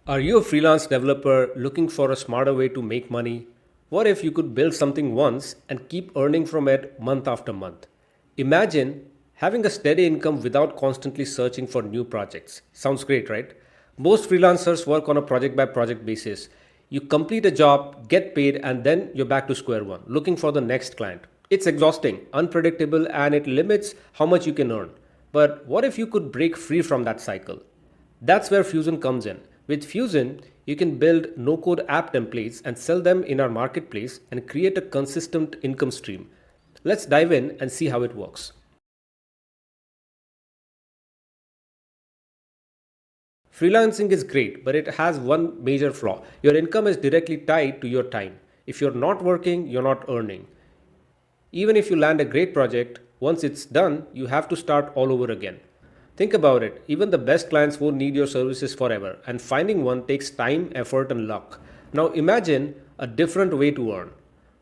Are you a freelance developer looking for a smarter way to make money? What if you could build something once and keep earning from it month after month? Imagine having a steady income without constantly searching for new projects. Sounds great, right? Most freelancers work on a project by project basis. You complete a job, get paid, and then you're back to square one, looking for the next client. It's exhausting, unpredictable, and it limits how much you can earn. But what if you could break free from that cycle? That's where Fuzen comes in. With Fuzen, you can build no-code app templates and sell them in our marketplace and create a consistent income stream. Let's dive in and see how it works. Freelancing is great, but it has one major flaw. Your income is directly tied to your time. If you're not working, you're not earning. Even if you land a great project, once it's done, you have to start all over again. Think about it, even the best clients won't need your services forever, and finding one takes time, effort, and luck. Now imagine a different way to earn.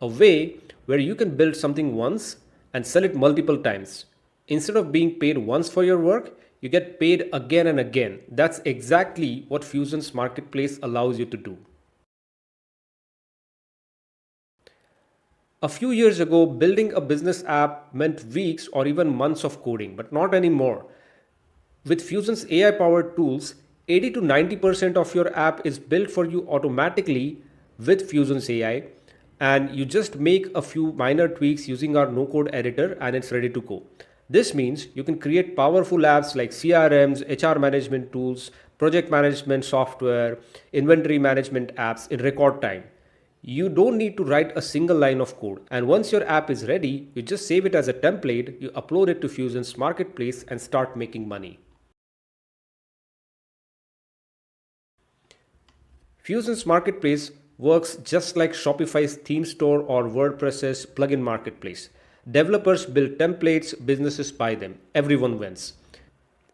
A way where you can build something once and sell it multiple times. Instead of being paid once for your work, you get paid again and again. That's exactly what Fuzen's Marketplace allows you to do. A few years ago, building a business app meant weeks or even months of coding, but not anymore. With Fusion's AI powered tools, 80 to 90% of your app is built for you automatically with Fusion's AI, and you just make a few minor tweaks using our no code editor and it's ready to go. This means you can create powerful apps like CRMs, HR management tools, project management software, inventory management apps in record time. You don't need to write a single line of code. And once your app is ready, you just save it as a template, you upload it to Fusion's Marketplace and start making money. Fusion's Marketplace works just like Shopify's theme store or WordPress's plugin marketplace. Developers build templates, businesses buy them. Everyone wins.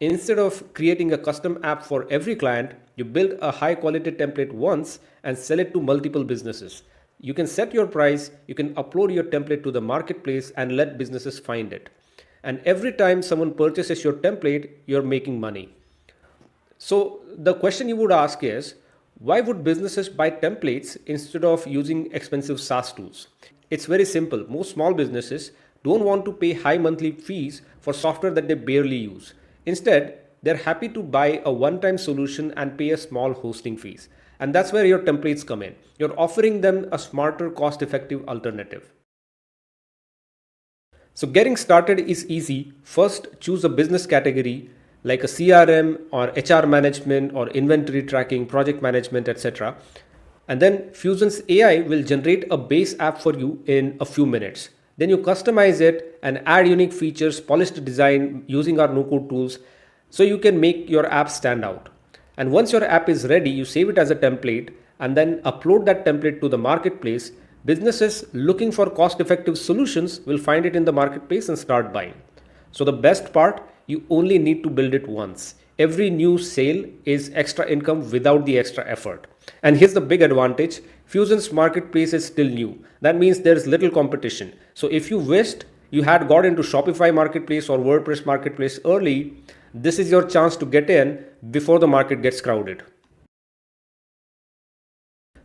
Instead of creating a custom app for every client, you build a high quality template once and sell it to multiple businesses. You can set your price, you can upload your template to the marketplace and let businesses find it. And every time someone purchases your template, you're making money. So the question you would ask is, why would businesses buy templates instead of using expensive SaaS tools? It's very simple. Most small businesses don't want to pay high monthly fees for software that they barely use. Instead, they're happy to buy a one-time solution and pay a small hosting fees. And that's where your templates come in. You're offering them a smarter, cost-effective alternative. So getting started is easy. First, choose a business category like a CRM or HR management or inventory tracking, project management, etc. And then Fusion's AI will generate a base app for you in a few minutes. Then you customize it and add unique features, polished design using our no-code tools so you can make your app stand out. And once your app is ready, you save it as a template and then upload that template to the marketplace. Businesses looking for cost-effective solutions will find it in the marketplace and start buying. So the best part, you only need to build it once. Every new sale is extra income without the extra effort. And here's the big advantage. Fusion's Marketplace is still new. That means there's little competition. So if you wished you had got into Shopify Marketplace or WordPress Marketplace early, this is your chance to get in before the market gets crowded.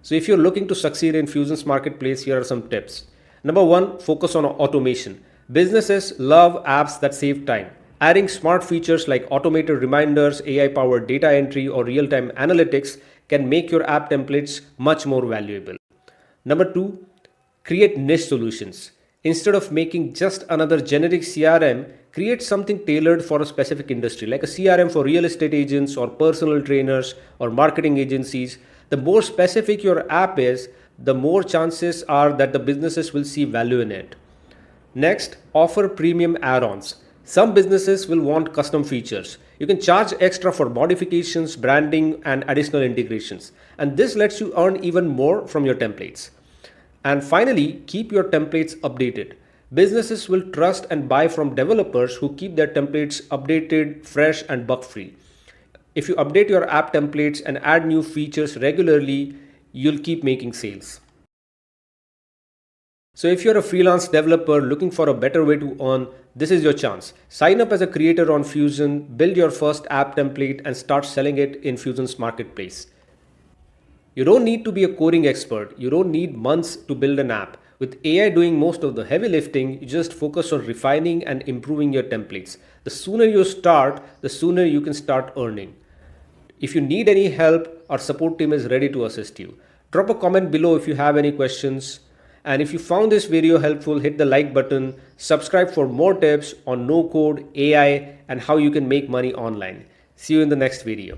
So if you're looking to succeed in Fusion's Marketplace, here are some tips. Number one, focus on automation. Businesses love apps that save time. Adding smart features like automated reminders, AI-powered data entry, or real-time analytics can make your app templates much more valuable. Number two, create niche solutions. Instead of making just another generic CRM, create something tailored for a specific industry, like a CRM for real estate agents or personal trainers or marketing agencies. The more specific your app is, the more chances are that the businesses will see value in it. Next, offer premium add-ons. Some businesses will want custom features. You can charge extra for modifications, branding, and additional integrations. And this lets you earn even more from your templates. And finally, keep your templates updated. Businesses will trust and buy from developers who keep their templates updated, fresh, and bug-free. If you update your app templates and add new features regularly, you'll keep making sales. So if you're a freelance developer looking for a better way to earn, this is your chance. Sign up as a creator on Fuzen, build your first app template and start selling it in Fuzen's Marketplace. You don't need to be a coding expert. You don't need months to build an app. With AI doing most of the heavy lifting, you just focus on refining and improving your templates. The sooner you start, the sooner you can start earning. If you need any help, our support team is ready to assist you. Drop a comment below if you have any questions. And if you found this video helpful, hit the like button, subscribe for more tips on no code, AI, and how you can make money online. See you in the next video.